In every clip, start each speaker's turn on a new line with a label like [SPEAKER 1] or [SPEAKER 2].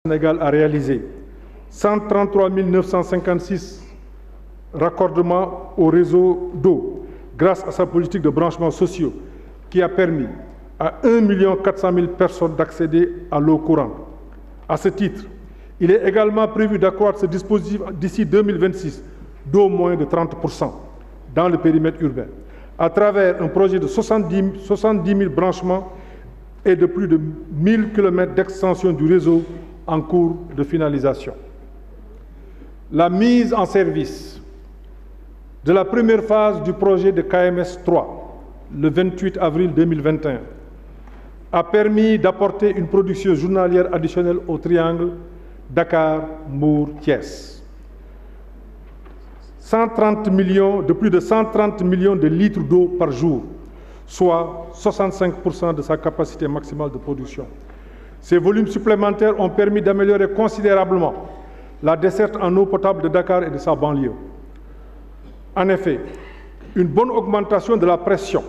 [SPEAKER 1] Sénégal a réalisé 133 956 raccordements au réseau d'eau grâce à sa politique de branchements sociaux qui a permis à 1 400 000 personnes d'accéder à l'eau courante. À ce titre, il est également prévu d'accroître ce dispositif d'ici 2026 d'au moins de 30% dans le périmètre urbain, à travers un projet de 70 000 branchements et de plus de 1000 km d'extension du réseau en cours de finalisation. La mise en service de la première phase du projet de KMS 3, le 28 avril 2021, a permis d'apporter une production journalière additionnelle au triangle Dakar-Mbour-Thiès. De plus de 130 millions de litres d'eau par jour, soit 65% de sa capacité maximale de production. Ces volumes supplémentaires ont permis d'améliorer considérablement la desserte en eau potable de Dakar et de sa banlieue. En effet, une bonne augmentation de la pression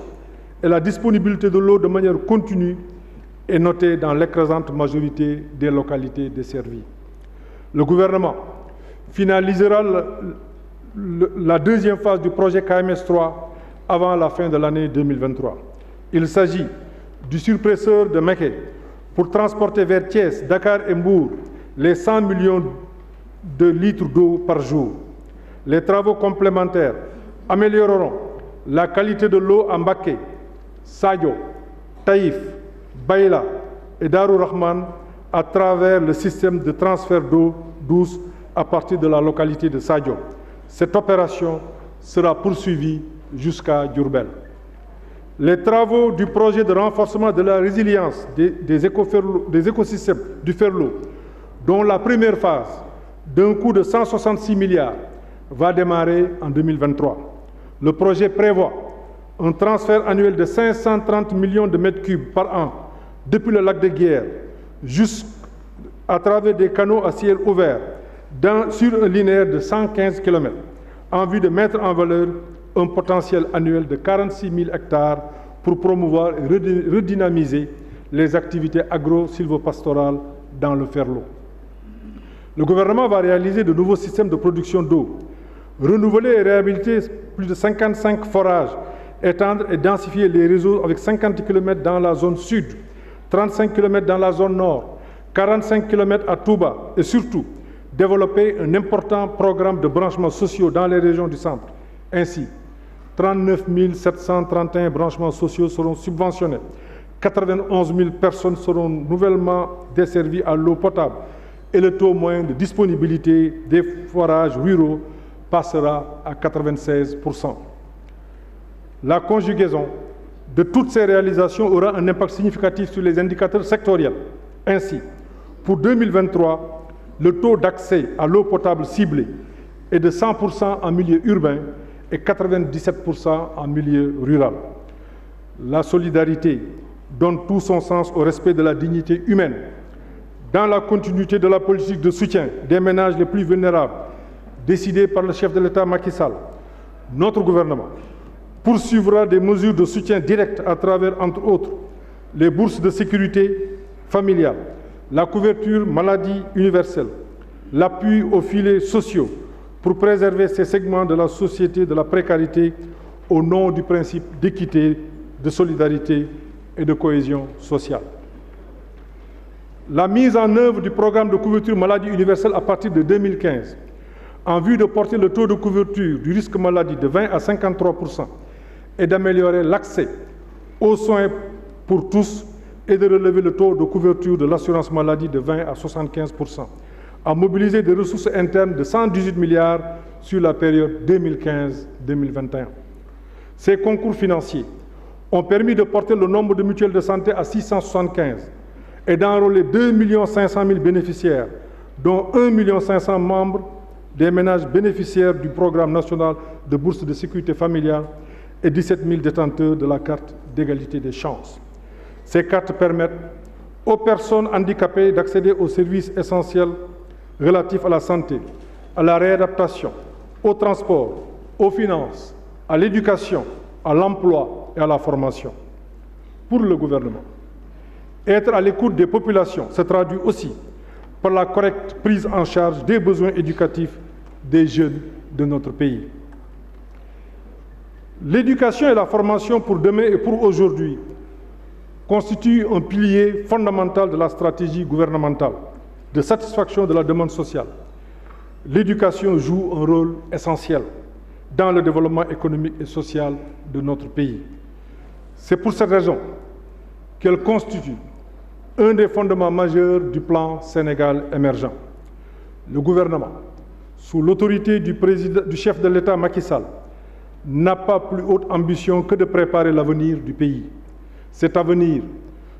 [SPEAKER 1] et la disponibilité de l'eau de manière continue est notée dans l'écrasante majorité des localités desservies. Le gouvernement finalisera la deuxième phase du projet KMS 3 avant la fin de l'année 2023. Il s'agit du surpresseur de Mékhé pour transporter vers Thiès, Dakar et Mbour les 100 millions de litres d'eau par jour. Les travaux complémentaires amélioreront la qualité de l'eau à Mbacké, Sadio, Taïf, Baïla et Darou Rahman à travers le système de transfert d'eau douce à partir de la localité de Sadio. Cette opération sera poursuivie jusqu'à Diourbel. Les travaux du projet de renforcement de la résilience des écosystèmes du Ferlo, dont la première phase, d'un coût de 166 milliards, va démarrer en 2023. Le projet prévoit un transfert annuel de 530 millions de mètres cubes par an depuis le lac de Guiers jusqu'à travers des canaux à ciel ouvert sur un linéaire de 115 km en vue de mettre en valeur un potentiel annuel de 46 000 hectares pour promouvoir et redynamiser les activités agro-sylvopastorales dans le Ferlo. Le gouvernement va réaliser de nouveaux systèmes de production d'eau, renouveler et réhabiliter plus de 55 forages, étendre et densifier les réseaux avec 50 km dans la zone sud, 35 km dans la zone nord, 45 km à Touba et surtout développer un important programme de branchements sociaux dans les régions du centre. Ainsi, 39 731 branchements sociaux seront subventionnés, 91 000 personnes seront nouvellement desservies à l'eau potable et le taux moyen de disponibilité des forages ruraux passera à 96%. La conjugaison de toutes ces réalisations aura un impact significatif sur les indicateurs sectoriels. Ainsi, pour 2023, le taux d'accès à l'eau potable ciblée est de 100% en milieu urbain et 97% en milieu rural. La solidarité donne tout son sens au respect de la dignité humaine. Dans la continuité de la politique de soutien des ménages les plus vulnérables décidée par le chef de l'État Macky Sall, notre gouvernement poursuivra des mesures de soutien direct à travers, entre autres, les bourses de sécurité familiale, la couverture maladie universelle, l'appui aux filets sociaux pour préserver ces segments de la société de la précarité au nom du principe d'équité, de solidarité et de cohésion sociale. La mise en œuvre du programme de couverture maladie universelle à partir de 2015, en vue de porter le taux de couverture du risque maladie de 20 à 53% et d'améliorer l'accès aux soins pour tous et de relever le taux de couverture de l'assurance maladie de 20 à 75%, a mobilisé des ressources internes de 118 milliards sur la période 2015-2021. Ces concours financiers ont permis de porter le nombre de mutuelles de santé à 675 et d'enrôler 2 500 000 bénéficiaires, dont 1 500 000 membres des ménages bénéficiaires du programme national de bourse de sécurité familiale et 17 000 détenteurs de la carte d'égalité des chances. Ces cartes permettent aux personnes handicapées d'accéder aux services essentiels relatifs à la santé, à la réadaptation, au transport, aux finances, à l'éducation, à l'emploi et à la formation. Pour le gouvernement, être à l'écoute des populations se traduit aussi par la correcte prise en charge des besoins éducatifs des jeunes de notre pays. L'éducation et la formation pour demain et pour aujourd'hui constituent un pilier fondamental de la stratégie gouvernementale de satisfaction de la demande sociale. L'éducation joue un rôle essentiel dans le développement économique et social de notre pays. C'est pour cette raison qu'elle constitue un des fondements majeurs du plan Sénégal émergent. Le gouvernement, sous l'autorité du chef de l'État Macky Sall, n'a pas plus haute ambition que de préparer l'avenir du pays. Cet avenir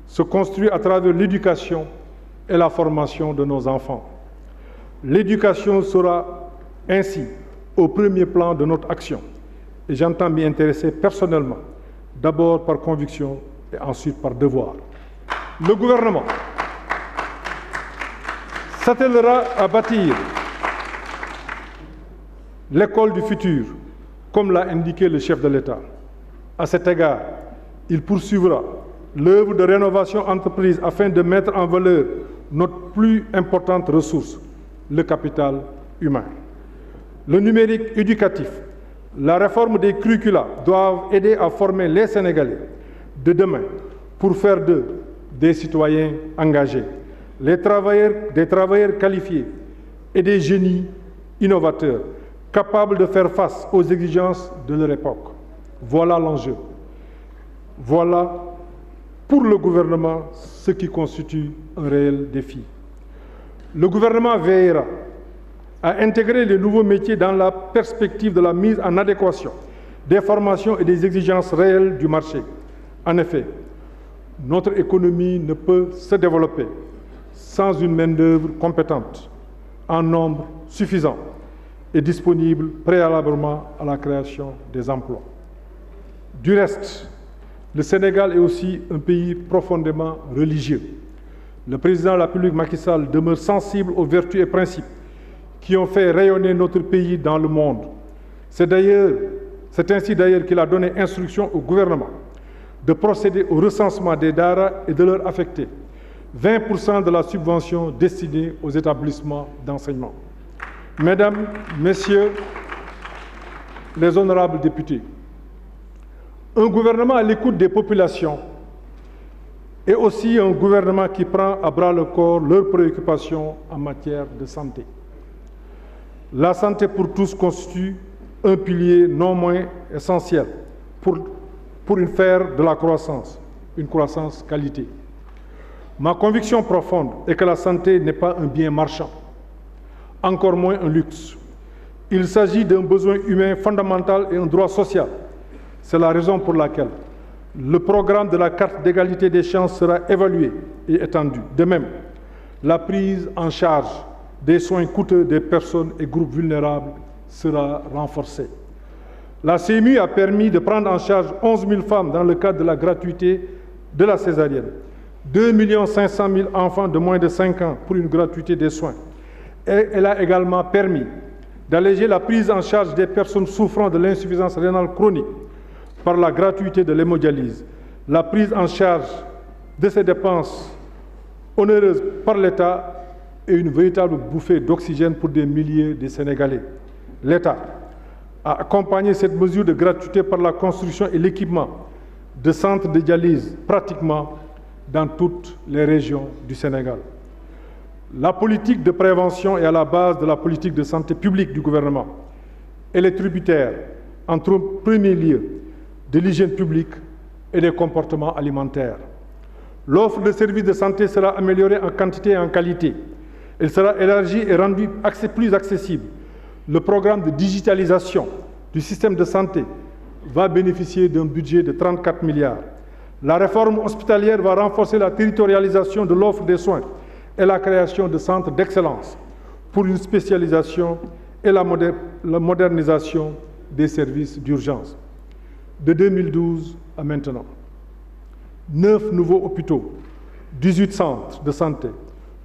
[SPEAKER 1] se construit à travers l'éducation et la formation de nos enfants. L'éducation sera ainsi au premier plan de notre action et j'entends m'y intéresser personnellement, d'abord par conviction et ensuite par devoir. Le gouvernement s'attellera à bâtir l'école du futur, comme l'a indiqué le chef de l'État. À cet égard, il poursuivra l'œuvre de rénovation entreprise afin de mettre en valeur notre plus importante ressource, le capital humain. Le numérique éducatif, la réforme des curricula doivent aider à former les Sénégalais de demain pour faire d'eux des citoyens engagés, des travailleurs qualifiés et des génies innovateurs, capables de faire face aux exigences de leur époque. Voilà l'enjeu. Voilà pour le gouvernement ce qui constitue un réel défi. Le gouvernement veillera à intégrer les nouveaux métiers dans la perspective de la mise en adéquation des formations et des exigences réelles du marché. En effet, notre économie ne peut se développer sans une main-d'œuvre compétente, en nombre suffisant et disponible préalablement à la création des emplois. Du reste, le Sénégal est aussi un pays profondément religieux. Le président de la République Macky Sall demeure sensible aux vertus et principes qui ont fait rayonner notre pays dans le monde. C'est ainsi d'ailleurs qu'il a donné instruction au gouvernement de procéder au recensement des daras et de leur affecter 20% de la subvention destinée aux établissements d'enseignement. Mesdames, Messieurs les honorables députés, un gouvernement à l'écoute des populations est aussi un gouvernement qui prend à bras-le-corps leurs préoccupations en matière de santé. La santé pour tous constitue un pilier non moins essentiel pour faire de la croissance, une croissance qualité. Ma conviction profonde est que la santé n'est pas un bien marchand, encore moins un luxe. Il s'agit d'un besoin humain fondamental et un droit social. C'est la raison pour laquelle le programme de la carte d'égalité des chances sera évalué et étendu. De même, la prise en charge des soins coûteux des personnes et groupes vulnérables sera renforcée. La CMU a permis de prendre en charge 11 000 femmes dans le cadre de la gratuité de la césarienne, 2 500 000 enfants de moins de 5 ans pour une gratuité des soins. Et elle a également permis d'alléger la prise en charge des personnes souffrant de l'insuffisance rénale chronique par la gratuité de l'hémodialyse, la prise en charge de ces dépenses onéreuses par l'État et une véritable bouffée d'oxygène pour des milliers de Sénégalais. L'État a accompagné cette mesure de gratuité par la construction et l'équipement de centres de dialyse pratiquement dans toutes les régions du Sénégal. La politique de prévention est à la base de la politique de santé publique du gouvernement. Elle est tributaire, en premier lieu, de l'hygiène publique et des comportements alimentaires. L'offre de services de santé sera améliorée en quantité et en qualité. Elle sera élargie et rendue plus accessible. Le programme de digitalisation du système de santé va bénéficier d'un budget de 34 milliards. La réforme hospitalière va renforcer la territorialisation de l'offre des soins et la création de centres d'excellence pour une spécialisation et la modernisation des services d'urgence. De 2012 à maintenant, 9 nouveaux hôpitaux, 18 centres de santé,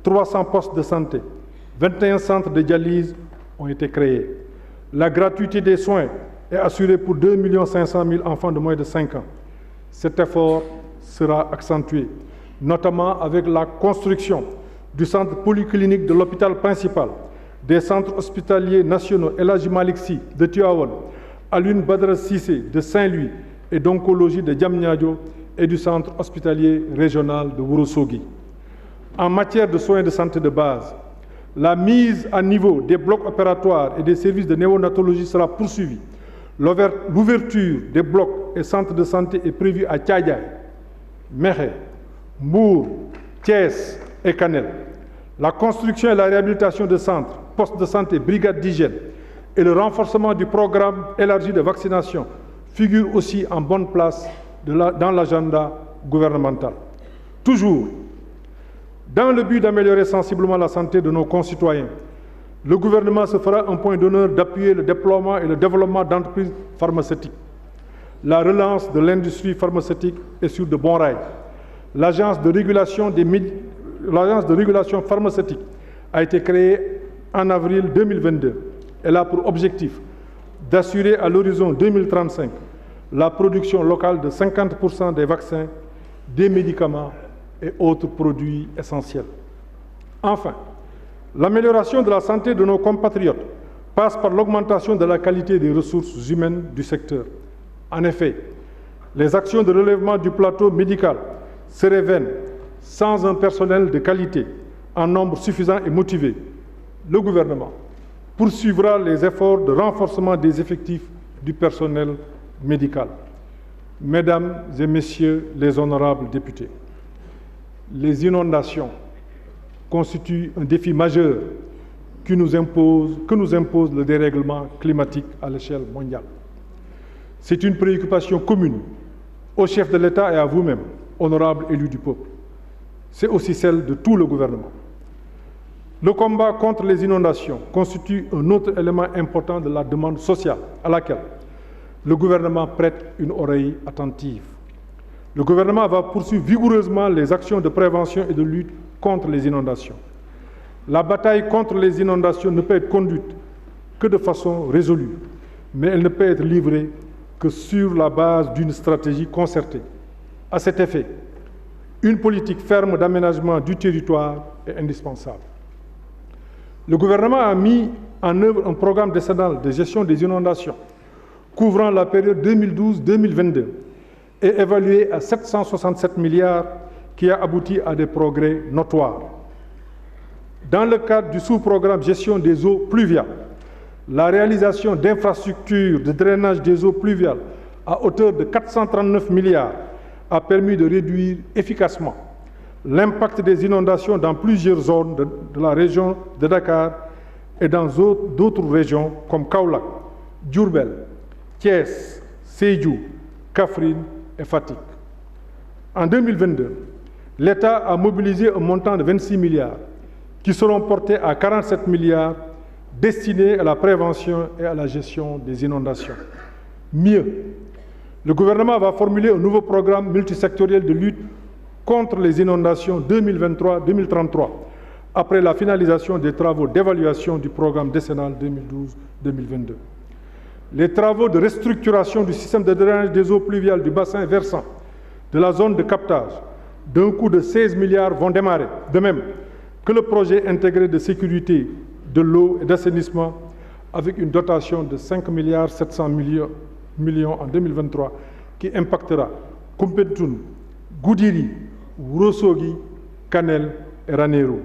[SPEAKER 1] 300 postes de santé, 21 centres de dialyse ont été créés. La gratuité des soins est assurée pour 2 500 000 enfants de moins de 5 ans. Cet effort sera accentué, notamment avec la construction du centre polyclinique de l'hôpital principal, des centres hospitaliers nationaux El Hadji Malick Sy de Tivaouane, Alioune Badara Cissé de Saint-Louis et d'oncologie de Diamniadio et du centre hospitalier régional de Ourossogui. En matière de soins de santé de base, la mise à niveau des blocs opératoires et des services de néonatologie sera poursuivie. L'ouverture des blocs et centres de santé est prévue à Thiadiaye, Mékhé, Mbour, Thiès et Kanel. La construction et la réhabilitation de centres, postes de santé, brigades d'hygiène et le renforcement du programme élargi de vaccination figurent aussi en bonne place dans l'agenda gouvernemental. Toujours, dans le but d'améliorer sensiblement la santé de nos concitoyens, le gouvernement se fera un point d'honneur d'appuyer le déploiement et le développement d'entreprises pharmaceutiques. La relance de l'industrie pharmaceutique est sur de bons rails. L'Agence de régulation pharmaceutique a été créée en avril 2022. Elle a pour objectif d'assurer à l'horizon 2035 la production locale de 50% des vaccins, des médicaments et autres produits essentiels. Enfin, l'amélioration de la santé de nos compatriotes passe par l'augmentation de la qualité des ressources humaines du secteur. En effet, les actions de relèvement du plateau médical seraient vaines sans un personnel de qualité, en nombre suffisant et motivé. Le gouvernement poursuivra les efforts de renforcement des effectifs du personnel médical. Mesdames et Messieurs les honorables députés, les inondations constituent un défi majeur que nous impose le dérèglement climatique à l'échelle mondiale. C'est une préoccupation commune au chef de l'État et à vous-même, honorables élus du peuple. C'est aussi celle de tout le gouvernement. Le combat contre les inondations constitue un autre élément important de la demande sociale à laquelle le gouvernement prête une oreille attentive. Le gouvernement va poursuivre vigoureusement les actions de prévention et de lutte contre les inondations. La bataille contre les inondations ne peut être conduite que de façon résolue, mais elle ne peut être livrée que sur la base d'une stratégie concertée. À cet effet, une politique ferme d'aménagement du territoire est indispensable. Le gouvernement a mis en œuvre un programme décennal de gestion des inondations couvrant la période 2012-2022 et évalué à 767 milliards qui a abouti à des progrès notoires. Dans le cadre du sous-programme gestion des eaux pluviales, la réalisation d'infrastructures de drainage des eaux pluviales à hauteur de 439 milliards a permis de réduire efficacement l'impact des inondations dans plusieurs zones de la région de Dakar et dans d'autres régions comme Kaolack, Diourbel, Thiès, Sédhiou, Kaffrine et Fatick. En 2022, l'État a mobilisé un montant de 26 milliards qui seront portés à 47 milliards destinés à la prévention et à la gestion des inondations. Mieux, le gouvernement va formuler un nouveau programme multisectoriel de lutte contre les inondations 2023-2033, après la finalisation des travaux d'évaluation du programme décennal 2012-2022. Les travaux de restructuration du système de drainage des eaux pluviales du bassin versant de la zone de captage d'un coût de 16 milliards vont démarrer, de même que le projet intégré de sécurité de l'eau et d'assainissement avec une dotation de 5 milliards 700 millions en 2023 qui impactera Koumpentoum, Goudiri, Ourossogui, Kanel et Ranérou.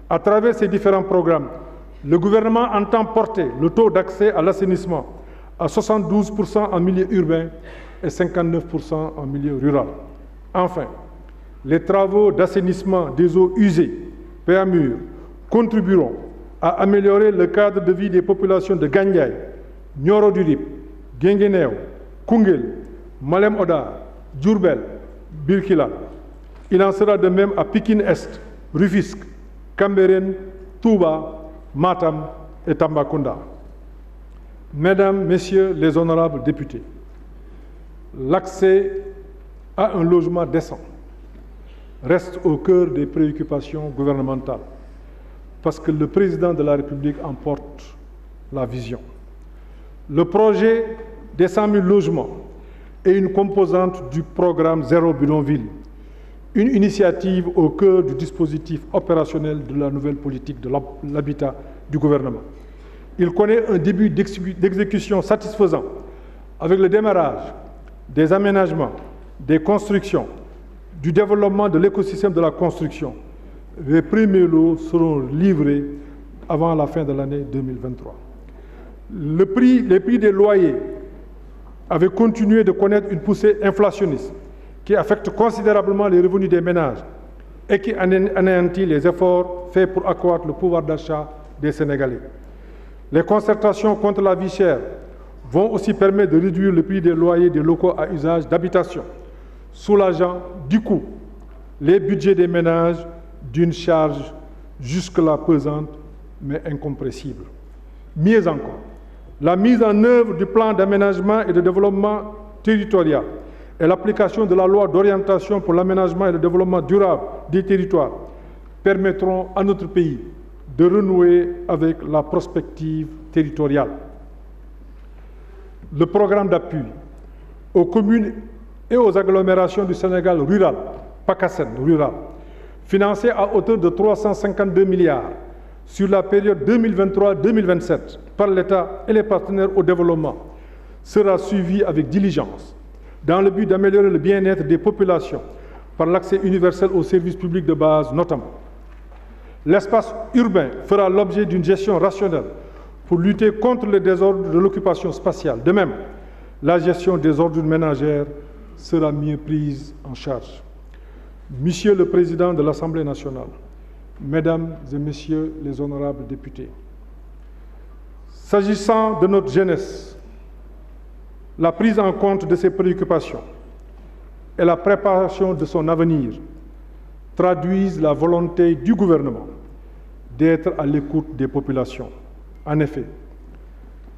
[SPEAKER 1] À travers ces différents programmes, le gouvernement entend porter le taux d'accès à l'assainissement à 72% en milieu urbain et 59% en milieu rural. Enfin, les travaux d'assainissement des eaux usées, PAMUR, contribueront à améliorer le cadre de vie des populations de Gandiaye, Nioro du Rip, Guinguinéo, Koungheul, Malem Hodar, Diourbel, Birkila. Il en sera de même à Pikine Est, Rufisque, Cambérène, Touba, Matam et Tambacounda. Mesdames, Messieurs les honorables députés, l'accès à un logement décent reste au cœur des préoccupations gouvernementales parce que le président de la République en porte la vision. Le projet des 100 000 logements est une composante du programme Zéro Bidonville, une initiative au cœur du dispositif opérationnel de la nouvelle politique de l'habitat du gouvernement. Il connaît un début d'exécution satisfaisant avec le démarrage des aménagements, des constructions, du développement de l'écosystème de la construction. Les premiers lots seront livrés avant la fin de l'année 2023. Les prix des loyers avaient continué de connaître une poussée inflationniste qui affecte considérablement les revenus des ménages et qui anéantit les efforts faits pour accroître le pouvoir d'achat des Sénégalais. Les concertations contre la vie chère vont aussi permettre de réduire le prix des loyers des locaux à usage d'habitation, soulageant du coup les budgets des ménages d'une charge jusque-là pesante mais incompressible. Mieux encore, la mise en œuvre du plan d'aménagement et de développement territorial et l'application de la loi d'orientation pour l'aménagement et le développement durable des territoires permettront à notre pays de renouer avec la prospective territoriale. Le programme d'appui aux communes et aux agglomérations du Sénégal rural, PACASEN rural, financé à hauteur de 352 milliards sur la période 2023-2027 par l'État et les partenaires au développement, sera suivi avec diligence dans le but d'améliorer le bien-être des populations par l'accès universel aux services publics de base notamment. L'espace urbain fera l'objet d'une gestion rationnelle pour lutter contre le désordre de l'occupation spatiale. De même, la gestion des ordures ménagères sera mieux prise en charge. Monsieur le Président de l'Assemblée nationale, Mesdames et Messieurs les honorables députés, s'agissant de notre jeunesse, la prise en compte de ses préoccupations et la préparation de son avenir traduisent la volonté du gouvernement d'être à l'écoute des populations. En effet,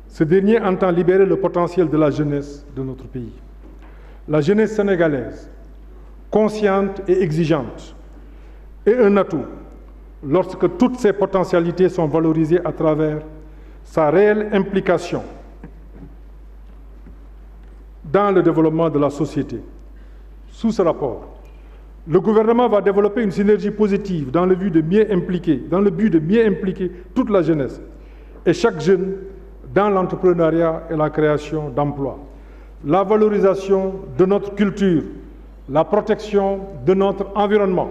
[SPEAKER 1] ce dernier entend libérer le potentiel de la jeunesse de notre pays. La jeunesse sénégalaise, consciente et exigeante, est un atout lorsque toutes ses potentialités sont valorisées à travers sa réelle implication dans le développement de la société. Sous ce rapport, le gouvernement va développer une synergie positive dans le but de mieux impliquer toute la jeunesse et chaque jeune dans l'entrepreneuriat et la création d'emplois, la valorisation de notre culture, la protection de notre environnement,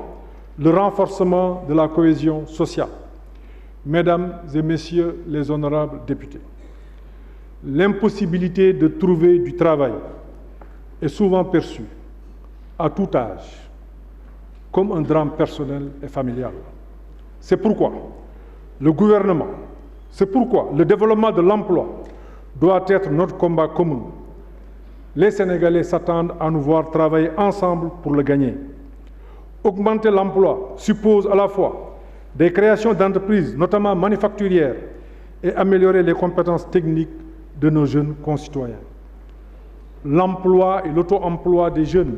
[SPEAKER 1] le renforcement de la cohésion sociale. Mesdames et Messieurs les honorables députés, l'impossibilité de trouver du travail est souvent perçue, à tout âge, comme un drame personnel et familial. C'est pourquoi le développement de l'emploi doit être notre combat commun. Les Sénégalais s'attendent à nous voir travailler ensemble pour le gagner. Augmenter l'emploi suppose à la fois des créations d'entreprises, notamment manufacturières, et améliorer les compétences techniques de nos jeunes concitoyens. L'emploi et l'auto-emploi des jeunes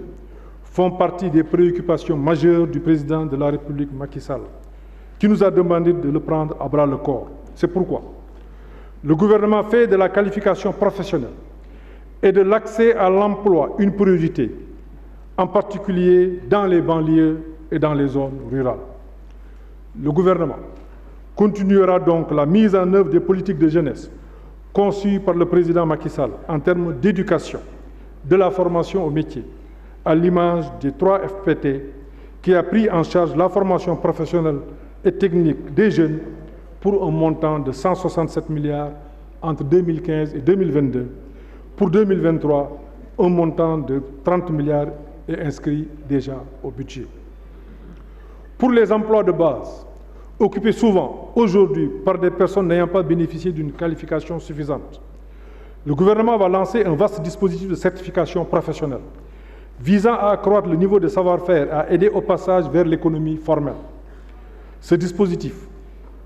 [SPEAKER 1] font partie des préoccupations majeures du président de la République, Macky Sall, qui nous a demandé de le prendre à bras-le-corps. C'est pourquoi le gouvernement fait de la qualification professionnelle et de l'accès à l'emploi une priorité, en particulier dans les banlieues et dans les zones rurales. Le gouvernement continuera donc la mise en œuvre des politiques de jeunesse conçues par le président Macky Sall en termes d'éducation, de la formation au métier, à l'image des 3 FPT qui a pris en charge la formation professionnelle et technique des jeunes pour un montant de 167 milliards entre 2015 et 2022. Pour 2023, un montant de 30 milliards est inscrit déjà au budget. Pour les emplois de base, occupés souvent aujourd'hui par des personnes n'ayant pas bénéficié d'une qualification suffisante, le gouvernement va lancer un vaste dispositif de certification professionnelle visant à accroître le niveau de savoir-faire et à aider au passage vers l'économie formelle. Ce dispositif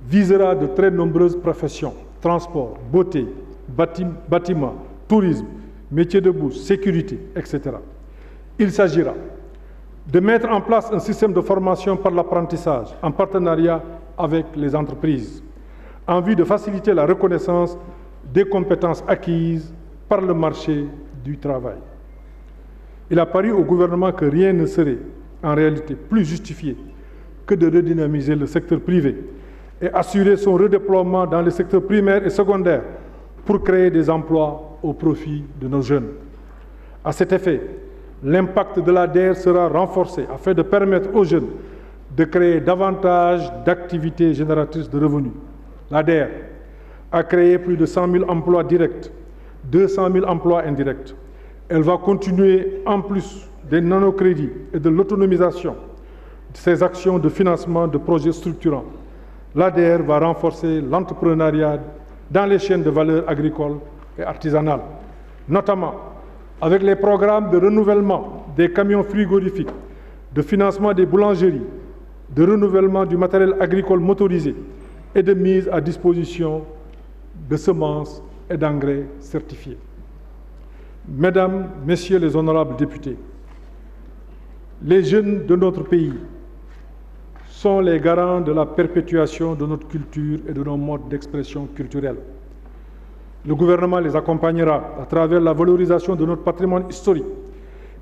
[SPEAKER 1] visera de très nombreuses professions, transport, beauté, bâtiment, tourisme, métiers de bouche, sécurité, etc. Il s'agira de mettre en place un système de formation par l'apprentissage en partenariat avec les entreprises, en vue de faciliter la reconnaissance des compétences acquises par le marché du travail. Il a paru au gouvernement que rien ne serait en réalité plus justifié que de redynamiser le secteur privé et assurer son redéploiement dans les secteurs primaires et secondaires pour créer des emplois au profit de nos jeunes. À cet effet, l'impact de l'ADER sera renforcé afin de permettre aux jeunes de créer davantage d'activités génératrices de revenus. L'ADER a créé plus de 100 000 emplois directs, 200 000 emplois indirects. Elle va continuer, en plus des nanocrédits et de l'autonomisation de ses actions de financement de projets structurants. L'ADER va renforcer l'entrepreneuriat dans les chaînes de valeur agricoles et artisanales, notamment avec les programmes de renouvellement des camions frigorifiques, de financement des boulangeries, de renouvellement du matériel agricole motorisé et de mise à disposition de semences et d'engrais certifiés. Mesdames, Messieurs les honorables députés, les jeunes de notre pays sont les garants de la perpétuation de notre culture et de nos modes d'expression culturels. Le gouvernement les accompagnera à travers la valorisation de notre patrimoine historique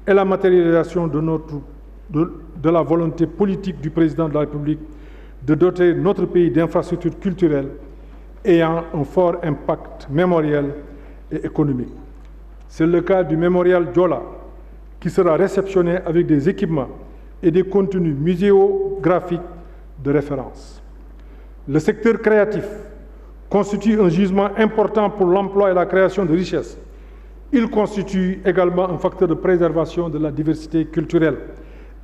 [SPEAKER 1] et la matérialisation de la volonté politique du président de la République de doter notre pays d'infrastructures culturelles ayant un fort impact mémoriel et économique. C'est le cas du mémorial Diola, qui sera réceptionné avec des équipements et des contenus muséographiques de référence. Le secteur créatif constitue un gisement important pour l'emploi et la création de richesses. Il constitue également un facteur de préservation de la diversité culturelle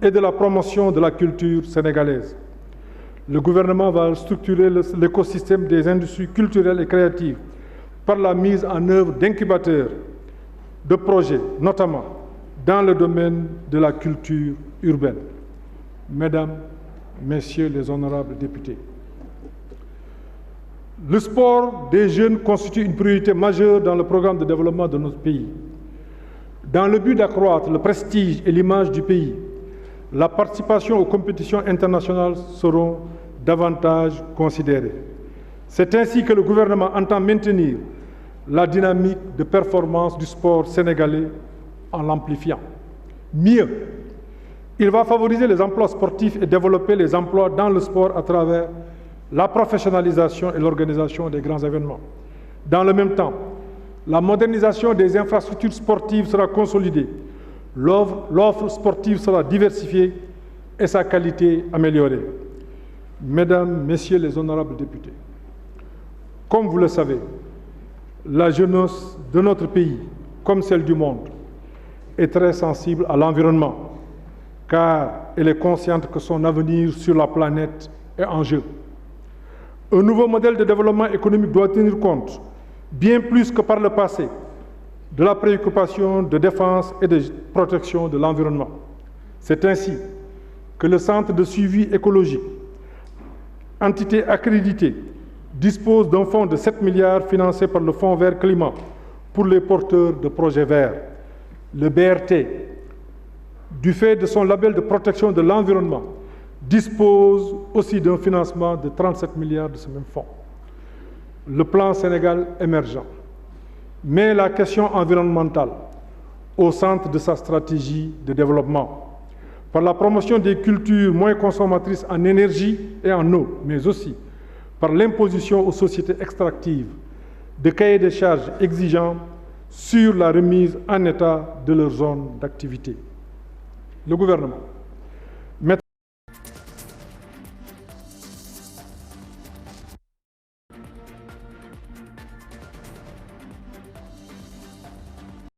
[SPEAKER 1] et de la promotion de la culture sénégalaise. Le gouvernement va structurer l'écosystème des industries culturelles et créatives par la mise en œuvre d'incubateurs, de projets, notamment dans le domaine de la culture urbaine. Mesdames, Messieurs les honorables députés, le sport des jeunes constitue une priorité majeure dans le programme de développement de notre pays. Dans le but d'accroître le prestige et l'image du pays, la participation aux compétitions internationales seront davantage considérées. C'est ainsi que le gouvernement entend maintenir la dynamique de performance du sport sénégalais en l'amplifiant. Mieux, il va favoriser les emplois sportifs et développer les emplois dans le sport à travers la professionnalisation et l'organisation des grands événements. Dans le même temps, la modernisation des infrastructures sportives sera consolidée, l'offre sportive sera diversifiée et sa qualité améliorée. Mesdames, Messieurs les honorables députés, comme vous le savez, la jeunesse de notre pays, comme celle du monde, est très sensible à l'environnement, car elle est consciente que son avenir sur la planète est en jeu. Un nouveau modèle de développement économique doit tenir compte, bien plus que par le passé, de la préoccupation de défense et de protection de l'environnement. C'est ainsi que le Centre de suivi écologique, entité accréditée, dispose d'un fonds de 7 milliards financé par le Fonds vert climat pour les porteurs de projets verts. Le BRT, du fait de son label de protection de l'environnement, dispose aussi d'un financement de 37 milliards de ce même fonds. Le plan Sénégal émergent met la question environnementale au centre de sa stratégie de développement, par la promotion des cultures moins consommatrices en énergie et en eau, mais aussi par l'imposition aux sociétés extractives de cahiers de charges exigeants sur la remise en état de leur zone d'activité. Le gouvernement